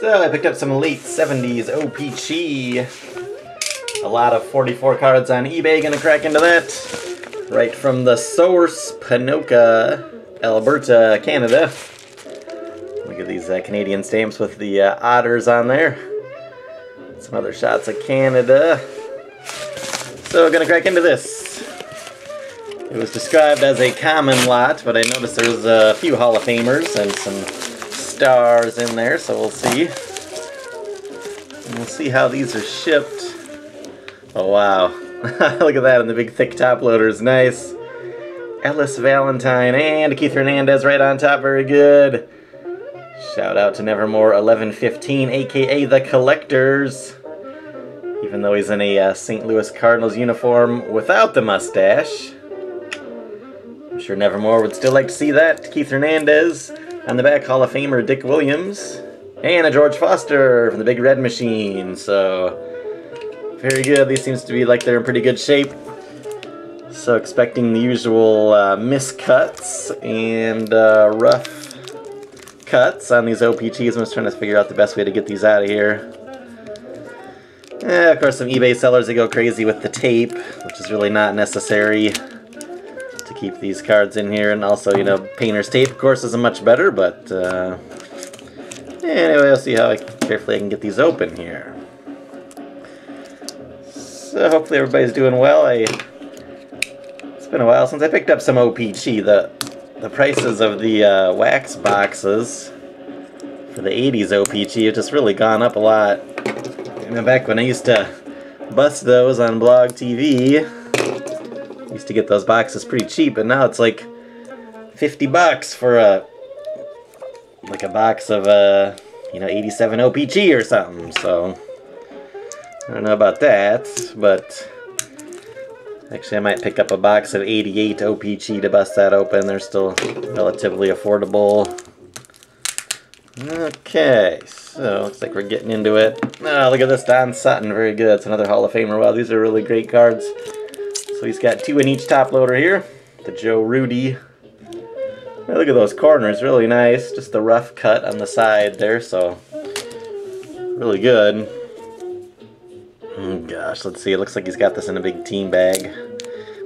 So I picked up some late 70s O-Pee-Chee. A lot of 44 cards on eBay, gonna crack into that. Right from the source, Ponoka, Alberta, Canada. Look at these Canadian stamps with the otters on there. Some other shots of Canada. So gonna crack into this. It was described as a common lot, but I noticed there's a few Hall of Famers and some stars in there, so we'll see. And we'll see how these are shipped. Oh wow, look at that, and the big thick top loader is nice. Ellis Valentine and Keith Hernandez right on top, very good. Shout out to Nevermore 1115, aka The Collectors. Even though he's in a St. Louis Cardinals uniform without the mustache. I'm sure Nevermore would still like to see that. Keith Hernandez. On the back, Hall of Famer Dick Williams. And a George Foster from the Big Red Machine. So, very good. These seems to be like they're in pretty good shape. So, expecting the usual miscuts and rough cuts on these O-Pee-Chees. I'm just trying to figure out the best way to get these out of here. Of course, some eBay sellers, they go crazy with the tape, which is really not necessary to keep these cards in here. And also, you know, painter's tape, of course, isn't much better, but anyway, I'll see how carefully I can get these open here. So hopefully everybody's doing well. It's been a while since I picked up some O-Pee-Chee. The prices of the wax boxes for the 80s O-Pee-Chee have just really gone up a lot. You know, back when I used to bust those on Blog TV, I used to get those boxes pretty cheap, but now it's like 50 bucks for a box of you know, 87 O-Pee-Chee or something. So I don't know about that, but actually I might pick up a box of 88 O-Pee-Chee to bust that open. They're still relatively affordable. Okay, so looks like we're getting into it. Oh, look at this, Don Sutton, very good. It's another Hall of Famer. Wow, these are really great cards. So he's got 2 in each top loader here. The Joe Rudy. Oh, look at those corners, really nice. Just the rough cut on the side there, so really good. Oh gosh, let's see. It looks like he's got this in a big team bag.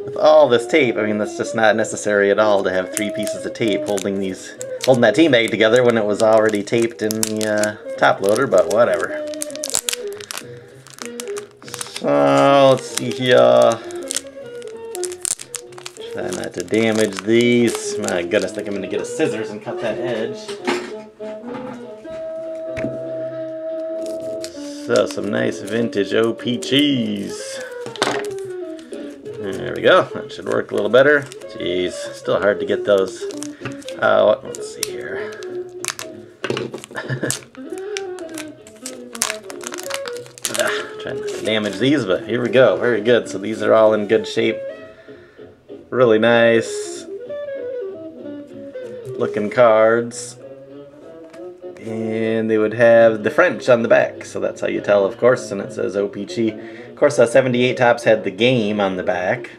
With all this tape, I mean, that's just not necessary at all to have 3 pieces of tape holding that team bag together when it was already taped in the top loader, but whatever. So, let's see here. Try not to damage these. My goodness, I think I'm going to get a scissors and cut that edge. So, some nice vintage O-Pee-Chees. There we go. That should work a little better. Jeez, still hard to get those out. Let's see here. Trying not to damage these, but here we go. Very good. So these are all in good shape. Really nice looking cards. And they would have the French on the back, so that's how you tell, of course, and it says O-Pee-Chee. Of course, 78 Tops had the game on the back.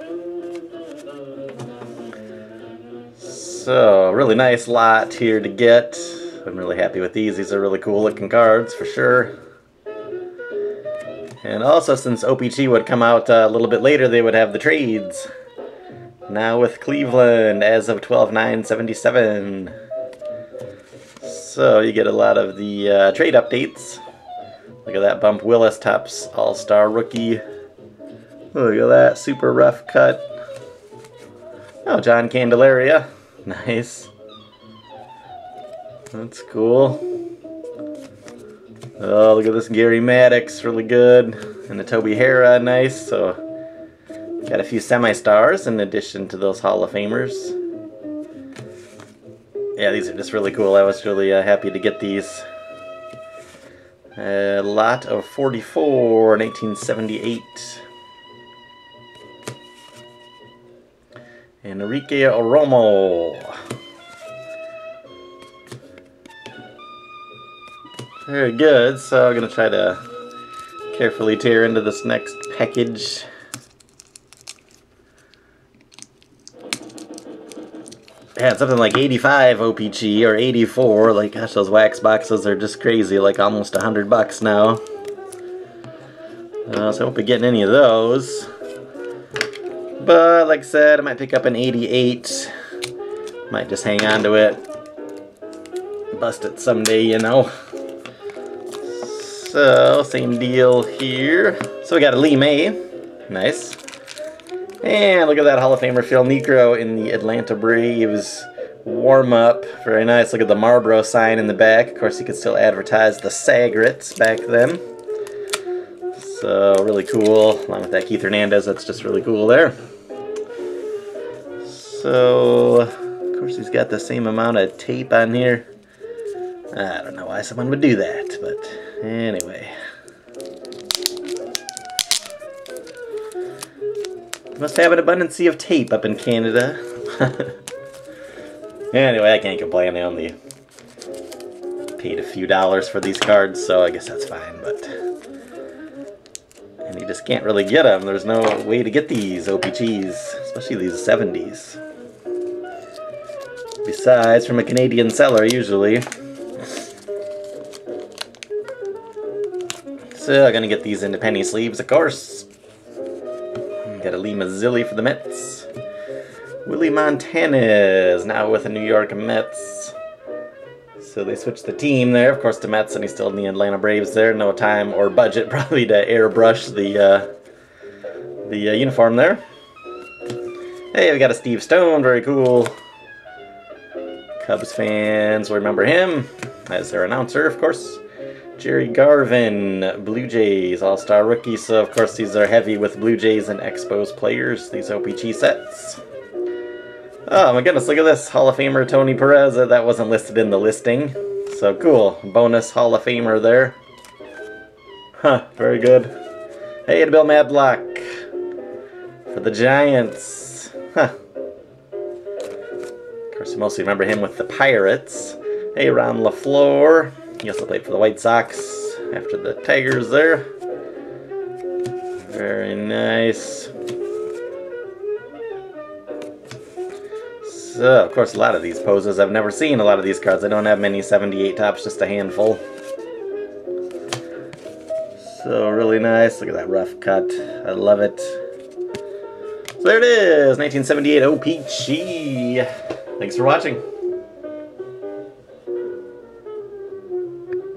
So, really nice lot here to get. I'm really happy with these. These are really cool looking cards, for sure. And also, since O-Pee-Chee would come out a little bit later, they would have the trades. Now with Cleveland, as of 12/9/77. So you get a lot of the trade updates. Look at that, Bump Willis, Topps All-Star Rookie. Look at that, super rough cut. Oh, John Candelaria. Nice. That's cool. Oh, look at this, Gary Maddox, really good. And the Toby Hara, nice. So got a few semi-stars in addition to those Hall of Famers. Yeah, these are just really cool. I was really happy to get these. A lot of 44, 1978. And Enrique Oromo. Very good. So I'm going to try to carefully tear into this next package. had something like 85 O-Pee-Chee or 84. Like, gosh, those wax boxes are just crazy. Like almost $100 now. So I won't be getting any of those. But like I said, I might pick up an 88. Might just hang on to it. Bust it someday, you know. So, same deal here. So we got a Lee May. Nice. And look at that Hall of Famer Phil Niekro in the Atlanta Braves warm-up. Very nice. Look at the Marlboro sign in the back. Of course, you could still advertise the Sagrets back then. So, really cool. Along with that Keith Hernandez, that's just really cool there. So, of course, he's got the same amount of tape on here. I don't know why someone would do that, but anyway. Must have an abundance of tape up in Canada. Anyway, I can't complain. I only paid a few dollars for these cards, so I guess that's fine, but... And you just can't really get them. There's no way to get these O-Pee-Chees, especially these 70s. Besides, from a Canadian seller, usually. So, I'm gonna get these into penny sleeves, of course. Got a Lee Mazzilli for the Mets. Willie Montanez, now with the New York Mets. So they switched the team there, of course, to Mets, and he's still in the Atlanta Braves there. No time or budget, probably, to airbrush the uniform there. Hey, we got a Steve Stone, very cool. Cubs fans will remember him as their announcer, of course. Jerry Garvin, Blue Jays, All-Star Rookie. So, of course, these are heavy with Blue Jays and Expos players, these O-Pee-Chee sets. Oh, my goodness, look at this. Hall of Famer Tony Perez. That wasn't listed in the listing. So, cool. Bonus Hall of Famer there. Huh, very good. Hey, to Bill Madlock for the Giants. Huh. Of course, you mostly remember him with the Pirates. Hey, Ron LaFleur. He also played for the White Sox after the Tigers there. Very nice. So, of course, a lot of these poses I've never seen. A lot of these cards. I don't have many 78 tops, just a handful. So, really nice. Look at that rough cut. I love it. So, there it is. 1978 O-Pee-Chee. Thanks for watching.